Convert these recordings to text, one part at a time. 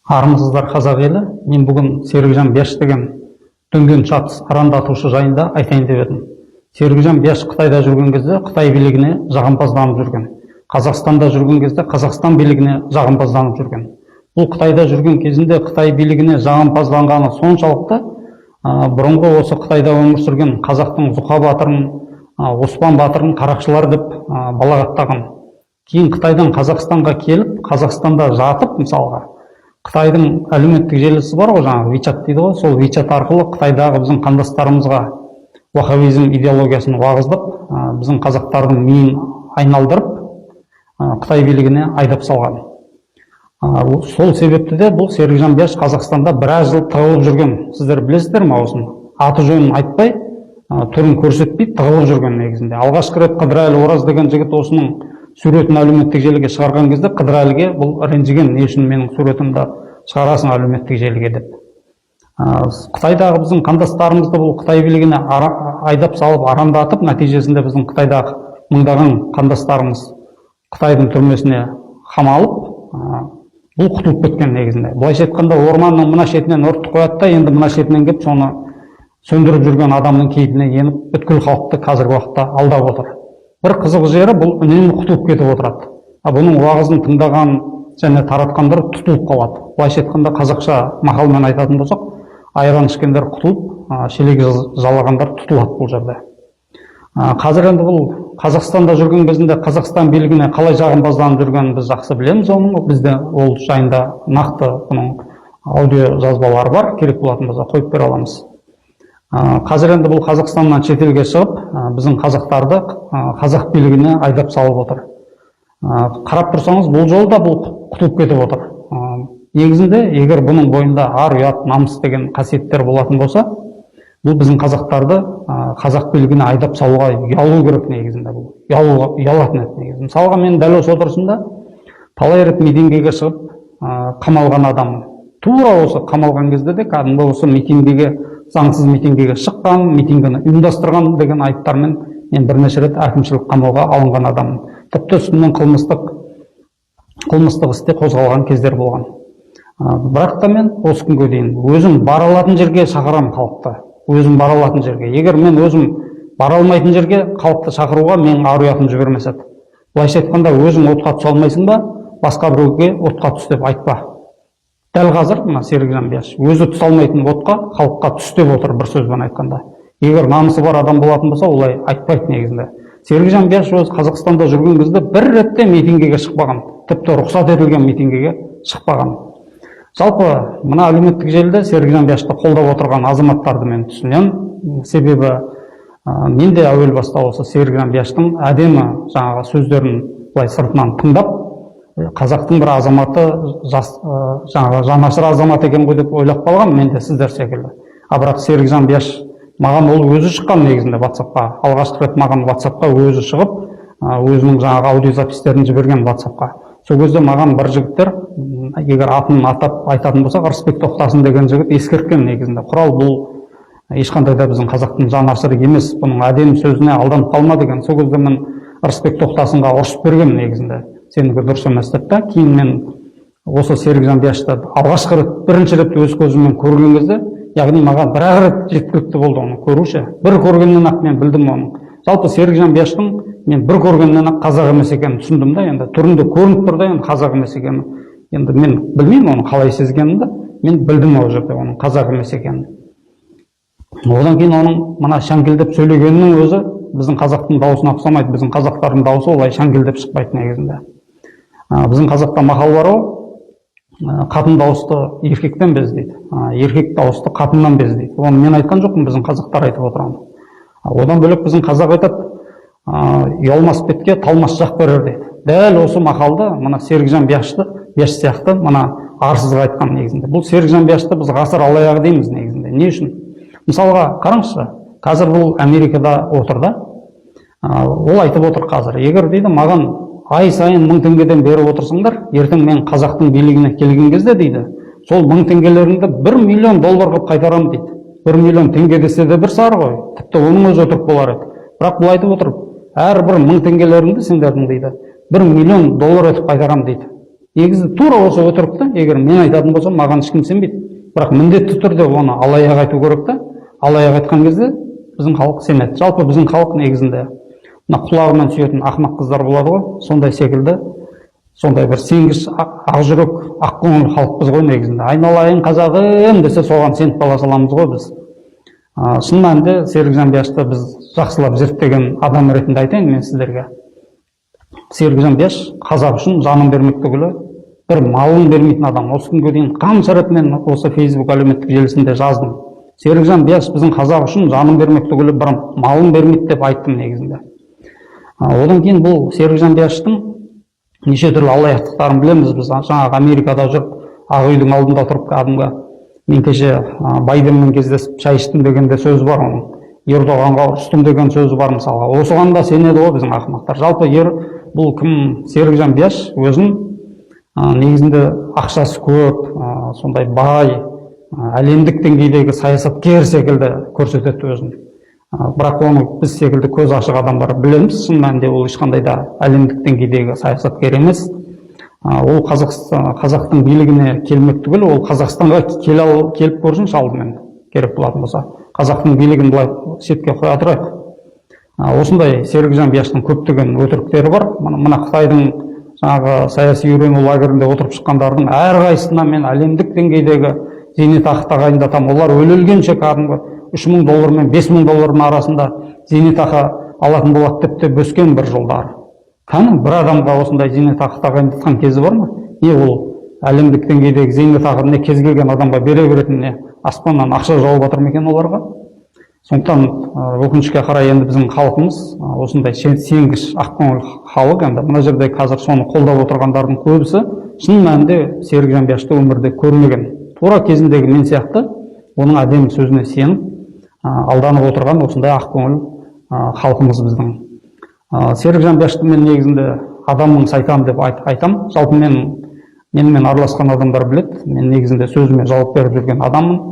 Армысыздар қазақ елі. Мен бүгін Серікжан Бияш деген төнген шатыс арандатушы жайында айтайын деп едім. Серікжан Бияш Қытайда жүрген кезде Қытай билігіне жағымпазданып жүрген. Қазақстанда жүрген кезде Қазақстан билігіне жағымпазданып жүрген. Бұл Қытайда жүрген кезінде Қытай билігіне жағымпазданғаны соншалықты, бұрынғы осы Қытайда өмір сүрген қазақтың Зұқа батырын, Оспан батырын қарақшылар деп балағаттаған. Кейін Қытайдан Қазақстанға келіп, Қазақстанда жатып, мысалға, Қытайдың әлеуметтік желісі бар ғой, жаңағы WeChat дейді ғой, сол WeChat арқылы Қытайдағы біздің қандастарымызға уаххабизм идеологиясын уағыздап, біздің қазақтардың миын айналдырып, Қытай билігіне айдап салған. Сол себепті де бұл Серікжан Бияш Қазақстанда біраз жыл тығылып жүрген. Сіздер білесіздер ме осыны? Аты жөнін айтпай, түрін көрсетпей тығылып жүрген негізінде. Алғашқы рет Қыдырәлі Ораз деген жігіт осының суретін әлеуметтік желіге шығарған кезде Қыдырәліге бұл ренжіген, не үшін менің суретімді шығарасың әлеуметтік желіге деп. Қытайдағы біздің қандастарымызды бұл Қытай билігіне айдап салып, арандатып, нәтижесінде біздің Қытайдағы мыңдаған қандастарымыз Қытайдың түрмесіне қамалып, бұл құтылып кеткен негізінде. Былайша айтқанда, орманның мына шетінен өртті қояды да, енді мына шетінен келіп соны сөндіріп жүрген адамның кейпіне еніп, бүткіл халықты қазіргі уақытта алдап отыр. Бір қызық жері, бұл үнемі құтылып кетіп отырады. Бұның уағызын тыңдаған және таратқандар тұтылып қалады. Былайша айтқанда, қазақша мақалмен айтатын болсақ, айран ішкендер құтылып, шелек жалағандар тұтылады бұл жерде. Қазір енді бұл Қазақстанда жүрген кезінде Қазақстан билігіне қалай жағымпазданып жүргенін біз жақсы білеміз. Оның бізде ол жайында нақты бұның аудио жазбалары бар, керек болатын болса қойып бере аламыз. Қазір енді бұл Қазақстаннан шетелге шығып, біздің қазақтарды қазақ билігіне айдап салып отыр. Қарап тұрсаңыз, бұл жолда бұл құтылып кетіп отыр. Негізінде, егер бұның бойында ар ұят, намыс деген қасиеттер болатын болса, бұл біздің қазақтарды қазақ билігіне айдап салуға ұялу керек негізінде. Бұл ұялатын еді негізі. Мысалға, мен дәл осы отырысында талай рет митингіге шығып қамалған адаммын. Тура осы қамалған кезде де кәдімгі осы митингіге, заңсыз митингіге шыққан, митингіні ұйымдастырған деген айыптармен мен бірнеше рет әкімшілік қамауға алынған адаммын. Тіпті үстімнен қылмыстық істе қозғалған кездер болған. Бірақ та мен осы күнге дейін өзім бара алатын жерге шақырамын халықты. Өзім бара алатын жерге. Егер мен өзім бара алмайтын жерге халықты шақыруға менің ар ұятым жібермес еді. Былайша айтқанда, өзің отқа түсе алмайсың ба, басқа біреуге отқа түс деп айтпа. Дәл қазір мына Серікжан Бияш өзі түсе алмайтын отқа халыққа түс деп отыр, бір сөзбен айтқанда. Егер намысы бар адам болатын болса, олай айтпайды негізінде. Серікжан Бияш өзі Қазақстанда жүрген кезде бір ретте митингіге шықпаған, тіпті рұқсат етілген митингіге шықпаған. Жалпы мына әлеуметтік желіде Серікжан Бияшты қолдап отырған азаматтарды мен түсінемін. Себебі мен де әуел баста осы Серікжан Бияштың әдемі жаңағы сөздерін былай сыртынан тыңдап, қазақтың бір азаматы, жаңағы жанашыр азамат екен ғой деп ойлап қалған, мен де сіздер секілді. Бірақ Серікжан Бияш маған ол өзі шыққан негізінде WhatsApp-қа. Алғашқы рет маған WhatsApp-қа өзі шығып, өзінің жаңағы аудиозапистерін жіберген WhatsApp-қа. Сол кезде маған бір жігіттер, егер атын атап айтатын болсақ, Ырысбек Тоқтасын деген жігіт ескерткен негізінде. Құрал бұл ешқандай да біздің қазақтың жанашыры емес, бұның әдемі сөзіне алданып қалма деген. Сол кезде мен Ырысбек Тоқтасынға ұрысып берген негізінде. Сенікі дұрыс емес деп та. Кейін мен осы Серікжан Бияшты алғашқы рет, бірінші рет өз көзіммен көрген кезде, яғни маған бір-ақ рет жеткілікті болды оны көруші. Бір көргеннен-ақ мен білдім оны. Жалпы Серікжан Бияштың мен бір көргеннен-ақ қазақ емес екенін түсіндім да, енді түрінде көрініп тұр да, енді қазақ емес екенін. Енді мен білмеймін оның қалай сезгенімді, мен білдім ол жерде оның қазақ емес екенін. Одан кейін оның мына шәңкілдеп сөйлегенінің өзі біздің қазақтың дауысына ұқсамайды. Біздің қазақтардың дауысы олай шәңкілдеп шықпайды негізінде. Біздің қазақта мақал бар ғой, қатын дауысты еркектен без дейді, еркек дауысты қатыннан без дейді. Оны мен айтқан жоқпын, біздің қазақтар айтып отырған. Одан бөлек біздің қазақ айтады, ұялмас бетке талмас жақ берер дейді. Дәл осы мақалды мына Серікжан Бияш сияқты мына арсызға айтқан негізінде. Бұл Серікжан Бияшты біз ғасыр алаяғы дейміз негізінде. Не үшін? Мысалға қараңызшы, қазір бұл Америкада отыр да, ол айтып отыр қазір. Егер дейді, маған ай сайын 1000 теңгеден беріп отырсыңдар, ертең мен қазақтың билігіне келген кезде дейді, сол 1000 теңгелеріңді 1 миллион доллар қылып қайтарамын дейді. 1 миллион теңге десе де бір сары ғой, тіпті оның өзі өтірік болар еді. Бірақ бұл айтып отыр, әрбір 1000 теңгелеріңді сендердің дейді, 1 миллион доллар етіп қайтарам дейді. негізі тура осы өтірік та. Егер мен айтатын болсам, маған ешкім сенбейді. Бірақ міндетті түрде оны алаяқ айту керек та. Алаяқ айтқан кезде біздің халық сенеді. Жалпы біздің халық негізінде мына құлағымен сүйетін ақымақ қыздар болады ғой, сондай секілді, сондай бір сенгіш, ақ жүрек, ақ көңіл халықпыз ғой негізінде. Айналайын қазағым десе соған сеніп қала саламыз ғой біз. Шын мәнінде Серік Жанбияшты біз жақсылап зерттеген адам ретінде айтайын мен сіздерге. Серік Жанбияш қазақ үшін жанын бермек түгілі бір малын бермейтін адам. Осы күнге дейін қанша рет мен осы Facebook әлеуметтік желісінде жаздым. Серік Жанбияш біздің қазақ үшін жанын бермек түгілі бір малын бермейді деп айттым негізінде. Одан кейін бұл Серік Жанбияштың неше түрлі алаяқтықтарын білеміз біз. Жаңағы Америкада жүріп, Ақ үйдің алдында тұрып кәдімгі мен кеше Байденмен кездесіп шай іштім дегенде сөз бар оның. Ердоғанға ұрыстым деген сөзі бар мысалға. Осыған да сенеді ғой біздің ақымақтар. Жалпы бұл кім? Серік Жанбияш өзін негізінде ақшасы көп, сондай бай, әлемдік деңгейдегі саясаткер секілді көрсетеді өзін. Бірақ оны біз секілді көз ашық адамдар білеміз, шын мәнінде ол ешқандай да әлемдік деңгейдегі саясаткер емес. Ол қазақтың билігіне келмек түгіл, ол Қазақстанға келіп көрсінші алдымен керек болатын болса. Қазақтың билігін былай шетке қоя тұрайық. Осындай Серік Жанбияштың көптеген өтіріктері бар. Мына Қытайдың жаңағы саяси үйрену лагерінде отырып шыққандардың әрқайсысына мен әлемдік деңгейдегі зейнетақы тағайындатамын. Олар өле-өлгенше кәдімгі $3,000 мен $5,000 арасында зейнетақы алатын болады деп те бөскен бір жылдар. Кәні бір адамға осындай зейнетақы тағайындатқан кезі бар ма? Не ол әлемдік деңгейдегі зейнетақы не кез келген адамға бере беретін, не аспаннан ақша жауып жатыр ма екен оларға? Сондықтан өкінішке қарай енді біздің халқымыз осындай сенгіш ақкөңіл халық. Енді мына жерде қазір соны қолдап отырғандардың көбісі шын мәнінде Серік Жанбияшты өмірде көрмеген. Тура кезіндегі мен сияқты оның әдемі сөзіне сеніп алданып отырған осындай ақкөңіл халқымыз біздің. Серік Жанбияшты мен негізінде адамның сайтаны деп айтам. Жалпы менімен араласқан адамдар біледі. Мен негізінде сөзіме жауап беріп жүрген адаммын.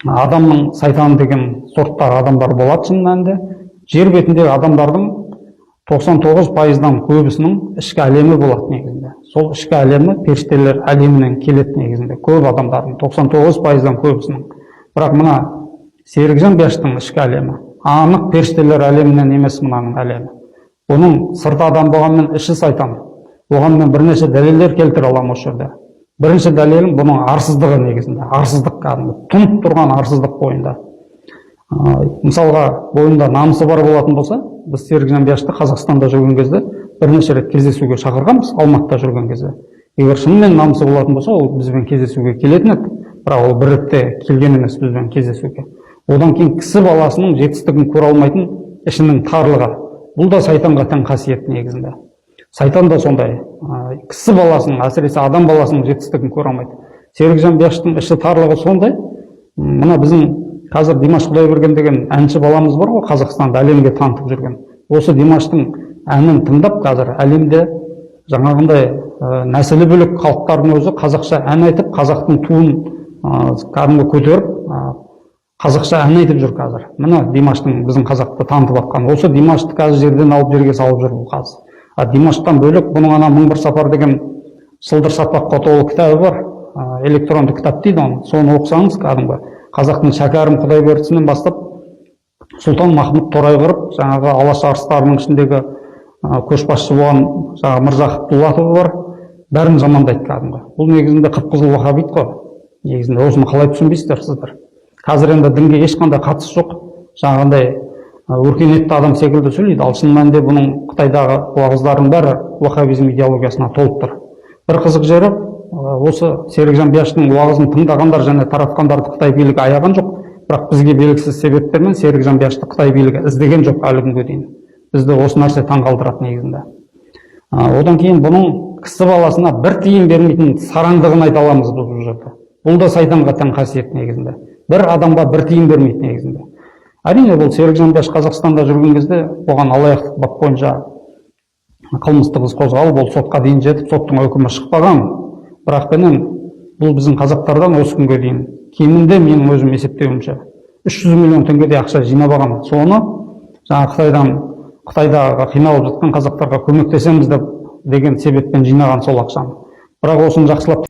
Адамның сайтаны деген сорттағы адамдар болады шын мәнінде. Жер бетіндегі адамдардың 99%-дан көбісінің ішкі әлемі болады негізінде. Сол ішкі әлемі періштелер әлемінен келеді негізінде. Көп адамдардың 99%-дан көбісінің. Бірақ мына Серік Жанбияштың ішкі әлемі анық періштелер әлемінен емес мынаның әлемі. Оның сырты адам болғанмен іші сайтан. Оған мен бірнеше дәлелдер келтіре аламын осы жерде. Бірінші дәлелім бұның арсыздығы негізінде. Арсыздық кәдімгі тұнып тұрған арсыздық бойында. Мысалға бойында намысы бар болатын болса, біз Серік Жанбияшты Қазақстанда жүрген кезде бірнеше рет кездесуге шақырғанбыз, Алматыда жүрген кезде. Егер шынымен намысы болатын болса, ол бізбен кездесуге келетін еді. Бірақ ол бір ретте келген емес бізбен кездесуге. Одан кейін кісі баласының жетістігін көре алмайтын ішінің тарлығы. Бұл да сайтанға тән қасиет негізінде. Сайтан да сондай. Кісі баласының, әсіресе адам баласының жетістігін көре алмайды. Серік Жанбияштың іші тарлығы сондай. Мына біздің қазір Димаш Құдайберген деген әнші баламыз бар ғой, Қазақстанды әлемге танытып жүрген. Осы Димаштың әнін тыңдап қазір әлемде жаңағындай нәсілі бөлек халықтардың өзі қазақша ән айтып, қазақтың туын кәдімгі көтеріп, қазақша ән айтып жүр қазір. Мына Димаштың біздің қазақты танытып жатқан. Осы Димашты қазір жерден алып жерге салып жүр бұл қазір. Димаштан бөлек бұның ана «Мың бір сапар» деген сылдыр сапаққа толы кітабы бар. Электронды кітап дейді оны. Соны оқысаңыз кәдімгі қазақтың Шәкәрім Құдайбердісінен бастап Сұлтан Махмұд Торайғыров, жаңағы Алаш арыстарының ішіндегі көшбасшы болған жаңағы Мырзахып Дулатов бар. Бәрін жамандайды кәдімгі. Бұл негізінде қып-қызыл вахабит қой. Негізінде осыны қалай түсінбейсіздер сіздер? Қазір енді дінге ешқандай қатысы жоқ. Жаңағындай өркениетті адам секілді сөйлейді. Ал шын мәнінде бұның Қытайдағы уағыздардың бәрі вахабизм идеологиясына толып тұр. Бір қызық жері, осы Серік Жанбияштың уағызын тыңдағандар және таратқандарды Қытай билігі аяған жоқ. Бірақ бізге белгісіз себептермен Серік Жанбияшты Қытай билігі іздеген жоқ әлі күнге дейін. Бізді осы нәрсе таңғалдырады негізінде. Одан кейін бұның кісі баласына бір тиын бермейтін сараңдығын айта аламыз бұл жерде. Бұл да сайтанға тән қасиет негізінде. Бір адамға бір тиын бермейді негізінде. Әрине бұл Серік Жанбияш Қазақстанда жүрген кезде оған алаяқтық бап бойынша қылмыстық іс қозғалып, ол сотқа дейін жетіп, соттың үкімі шықпаған. Бірақ бұл біздің қазақтардан осы күнге дейін кемінде менің өзім есептеуімше 300 миллион теңгедей ақша жинап алған. Соны Қытайдағы қиналып жатқан қазақтарға көмектесеміз деген себеппен жинаған сол ақшаны. бірақ осыны жақсылап